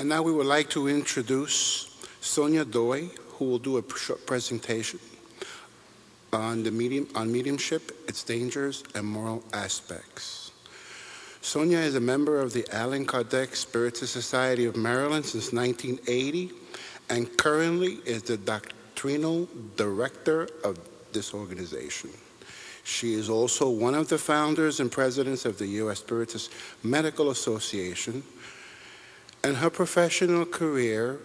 And now we would like to introduce Sonia Doi, who will do a short presentation on mediumship, its dangers, and moral aspects. Sonia is a member of the Allan Kardec Spiritist Society of Maryland since 1980, and currently is the doctrinal director of this organization. She is also one of the founders and presidents of the U.S. Spiritist Medical Association, and her professional career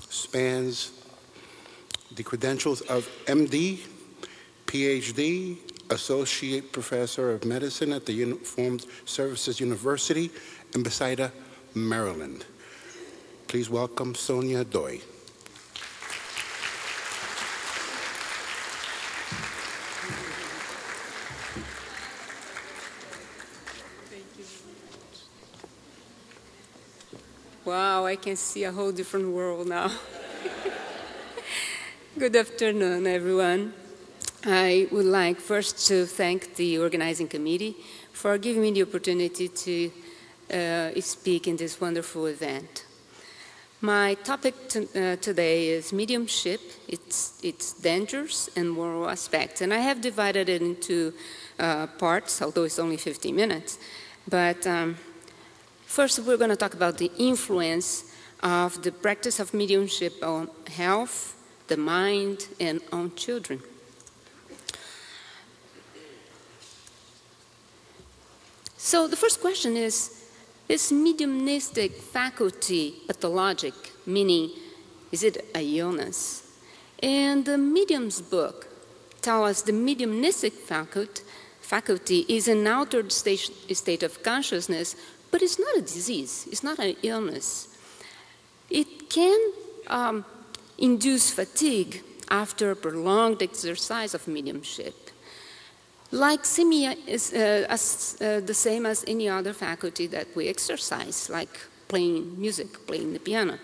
spans the credentials of MD, PhD, Associate Professor of Medicine at the Uniformed Services University in Bethesda, Maryland. Please welcome Sonia Doi. Wow, I can see a whole different world now. Good afternoon, everyone. I would like first to thank the organizing committee for giving me the opportunity to speak in this wonderful event. My topic today is mediumship, its dangers and moral aspects. And I have divided it into parts, although it's only 15 minutes. But first, we're going to talk about the influence of the practice of mediumship on health, the mind, and on children. So the first question is mediumistic faculty pathologic, meaning is it a illness? And the Medium's book tells us the mediumistic faculty is an altered state of consciousness, but it's not a disease, it's not an illness. It can induce fatigue after prolonged exercise of mediumship. Like Sonia is the same as any other faculty that we exercise, like playing music, playing the piano.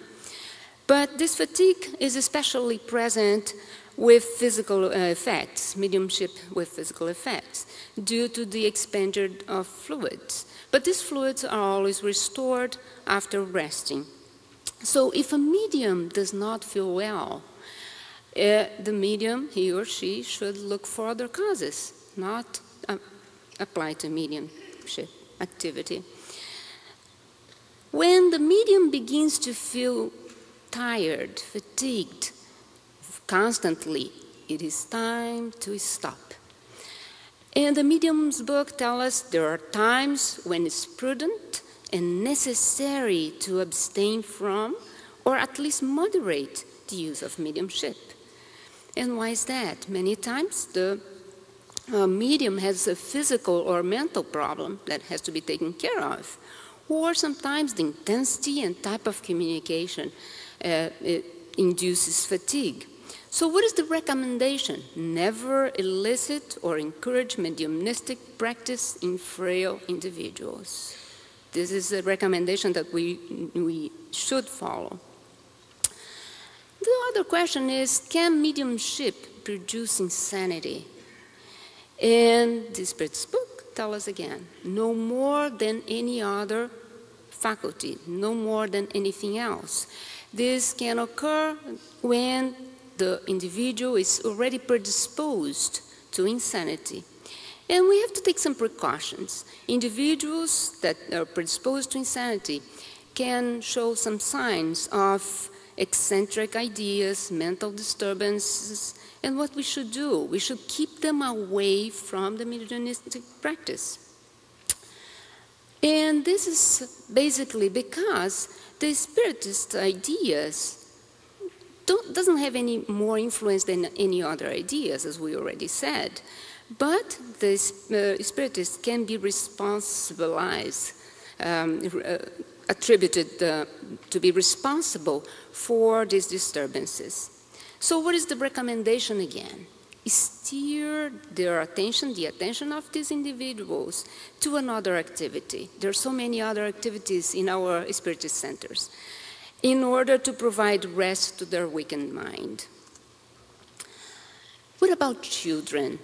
But this fatigue is especially present with physical effects, mediumship with physical effects, due to the expenditure of fluids. But these fluids are always restored after resting. So if a medium does not feel well, the medium, he or she, should look for other causes, not apply to mediumship activity. When the medium begins to feel tired, fatigued, constantly, it is time to stop. And the Medium's book tells us there are times when it's prudent and necessary to abstain from, or at least moderate, the use of mediumship. And why is that? Many times the medium has a physical or mental problem that has to be taken care of, or sometimes the intensity and type of communication it induces fatigue. So what is the recommendation? Never elicit or encourage mediumistic practice in frail individuals. This is a recommendation that we should follow. The other question is, can mediumship produce insanity? And the Spirit's book tells us again, no more than any other faculty, no more than anything else. This can occur when the individual is already predisposed to insanity. And we have to take some precautions. Individuals that are predisposed to insanity can show some signs of eccentric ideas, mental disturbances, and what we should do, we should keep them away from the mediumistic practice. And this is basically because the Spiritist ideas doesn't have any more influence than any other ideas, as we already said. But the Spiritists can be responsibilized, attributed to be responsible for these disturbances. So what is the recommendation again? Steer their attention, the attention of these individuals, to another activity. There are so many other activities in our Spiritist centers, in order to provide rest to their weakened mind. What about children?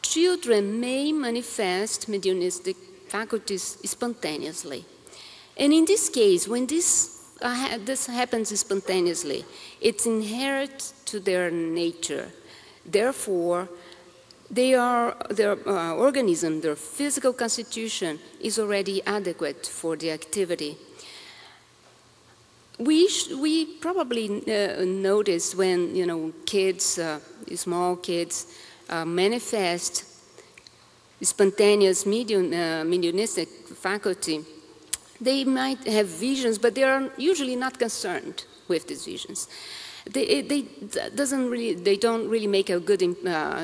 Children may manifest mediumistic faculties spontaneously. And in this case, when these this happens spontaneously. It's inherent to their nature. Therefore, their organism, their physical constitution is already adequate for the activity. We probably notice when, you know, kids, small kids, manifest spontaneous mediumistic faculty. They might have visions, but they are usually not concerned with these visions. They don't really make a good,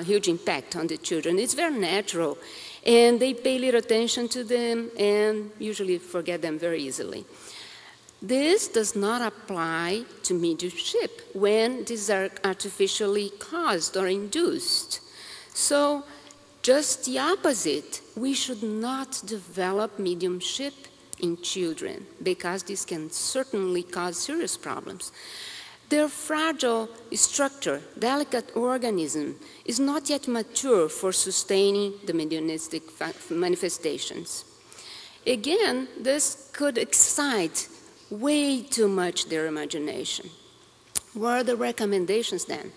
huge impact on the children. It's very natural, and they pay little attention to them and usually forget them very easily. This does not apply to mediumship when these are artificially caused or induced. So, just the opposite, we should not develop mediumship in children because this can certainly cause serious problems. Their fragile structure, delicate organism, is not yet mature for sustaining the mediumistic manifestations. Again, this could excite way too much their imagination. What are the recommendations then?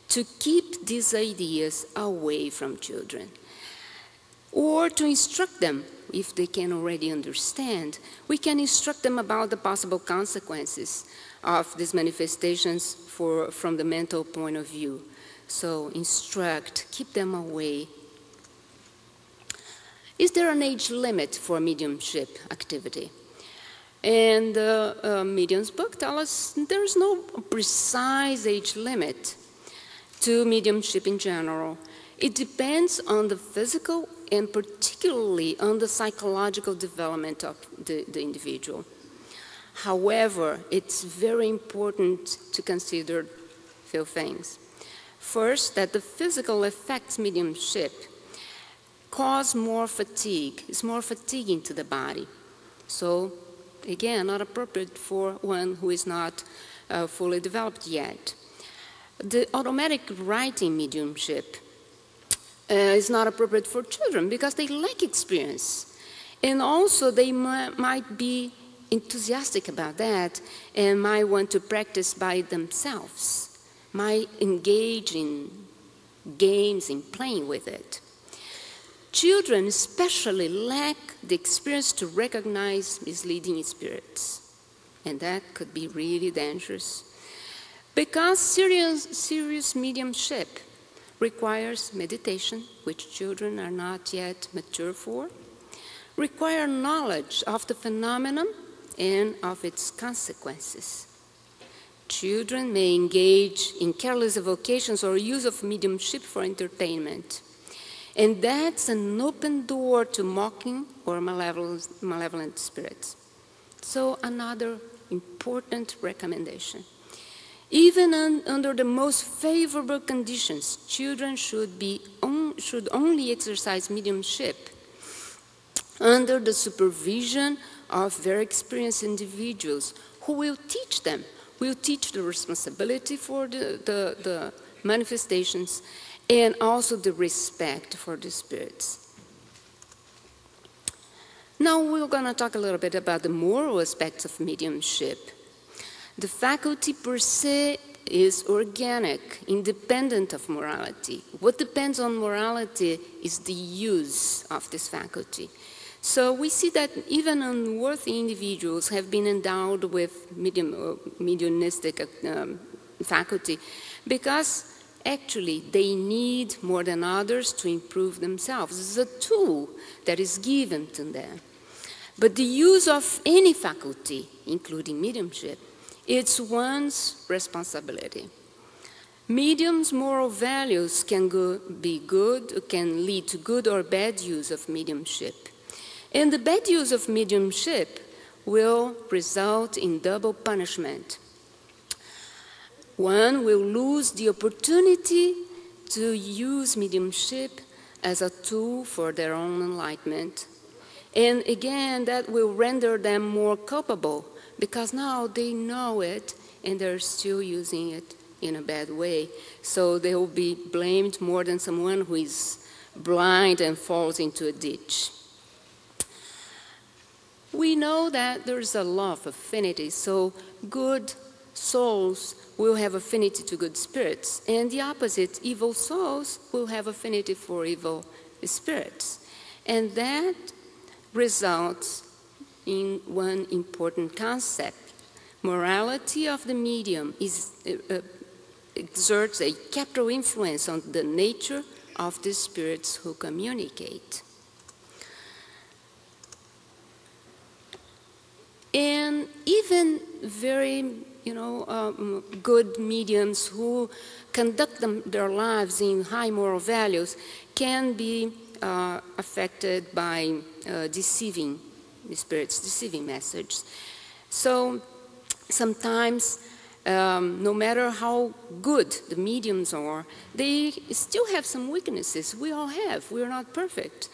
To keep these ideas away from children, or to instruct them, if they can already understand, we can instruct them about the possible consequences of these manifestations from the mental point of view. So instruct, keep them away. Is there an age limit for mediumship activity? And the Medium's book tells us there's no precise age limit to mediumship in general. It depends on the physical and particularly on the psychological development of the individual. However, it's very important to consider a few things. First, that the physical effects mediumship cause more fatigue. It's more fatiguing to the body. So, again, not appropriate for one who is not fully developed yet. The automatic writing mediumship is not appropriate for children because they lack experience. And also they might be enthusiastic about that and might want to practice by themselves, might engage in games and playing with it. Children especially lack the experience to recognize misleading spirits, and that could be really dangerous. Because serious mediumship requires meditation, which children are not yet mature for, require knowledge of the phenomenon and of its consequences. Children may engage in careless evocations or use of mediumship for entertainment. And that's an open door to mocking or malevolent spirits. So another important recommendation. Even under the most favorable conditions, children should only exercise mediumship under the supervision of very experienced individuals who will teach them, will teach the responsibility for the manifestations and also the respect for the spirits. Now we're going to talk a little bit about the moral aspects of mediumship. The faculty per se is organic, independent of morality. What depends on morality is the use of this faculty. So we see that even unworthy individuals have been endowed with mediumistic faculty because actually they need more than others to improve themselves. It's a tool that is given to them. But the use of any faculty, including mediumship, it's one's responsibility. Mediums' moral values can can lead to good or bad use of mediumship. And the bad use of mediumship will result in double punishment. One will lose the opportunity to use mediumship as a tool for their own enlightenment. And again, that will render them more culpable because now they know it and they're still using it in a bad way. So they will be blamed more than someone who is blind and falls into a ditch. We know that there's a law of affinity, so good souls will have affinity to good spirits, and the opposite, evil souls will have affinity for evil spirits. And that results in one important concept. Morality of the medium exerts a capital influence on the nature of the spirits who communicate. And even very, good mediums who conduct their lives in high moral values can be affected by deceiving spirits, deceiving messages. So sometimes, no matter how good the mediums are, they still have some weaknesses. We all have. We're not perfect.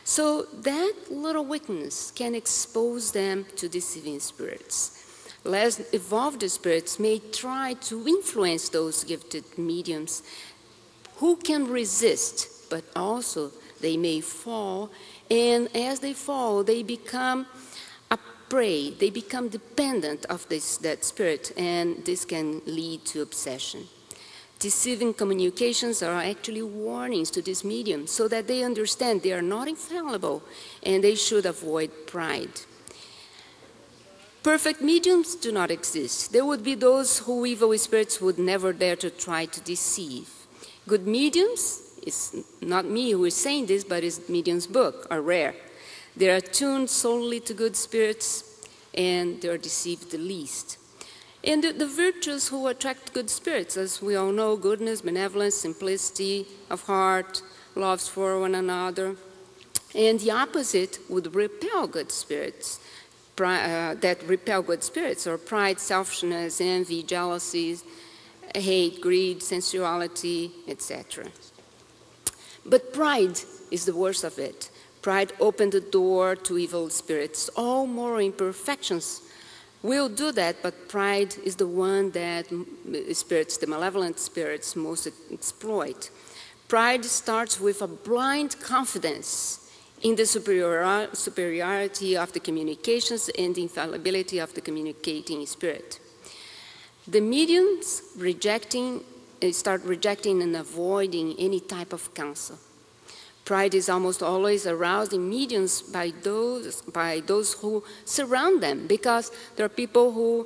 So that little weakness can expose them to deceiving spirits. Less evolved spirits may try to influence those gifted mediums who can resist, but also they may fall, and as they fall, they become a prey, they become dependent of that spirit, and this can lead to obsession. Deceiving communications are actually warnings to these mediums so that they understand they are not infallible and they should avoid pride. Perfect mediums do not exist. There would be those who evil spirits would never dare to try to deceive. Good mediums, it's not me who is saying this, but it's Medium's book, are rare. They are attuned solely to good spirits and they are deceived the least. And the virtues who attract good spirits, as we all know, goodness, benevolence, simplicity of heart, loves for one another. And the opposite would repel good spirits, that repel good spirits, or pride, selfishness, envy, jealousy, hate, greed, sensuality, etc. But pride is the worst of it. Pride opened the door to evil spirits. All moral imperfections will do that, but pride is the one that spirits, the malevolent spirits, most exploit. Pride starts with a blind confidence in the superiority of the communications and the infallibility of the communicating spirit. The mediums start rejecting and avoiding any type of counsel. Pride is almost always aroused in mediums by those who surround them, because there are people who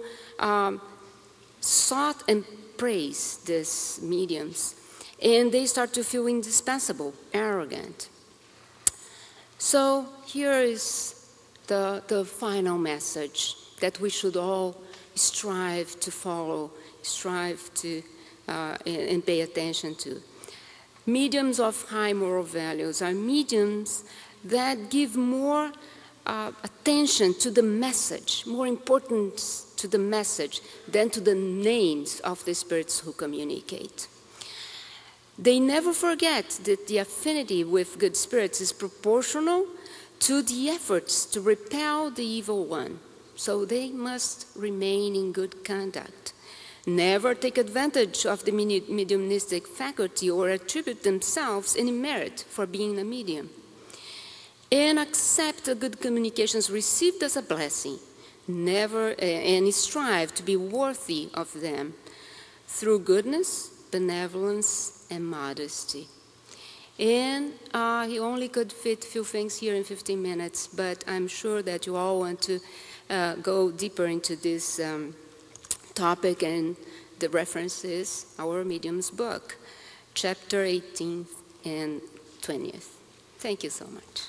sought and praise these mediums, and they start to feel indispensable, arrogant. So here is the final message that we should all strive to follow, strive to and pay attention to. Mediums of high moral values are mediums that give more attention to the message, more importance to the message than to the names of the spirits who communicate. They never forget that the affinity with good spirits is proportional to the efforts to repel the evil one. So they must remain in good conduct. Never take advantage of the mediumistic faculty or attribute themselves any merit for being a medium. And accept the good communications received as a blessing. And strive to be worthy of them through goodness, benevolence, and modesty. And he only could fit a few things here in 15 minutes, but I'm sure that you all want to go deeper into this topic, and the reference is our Medium's book, chapter 18 and 20th. Thank you so much.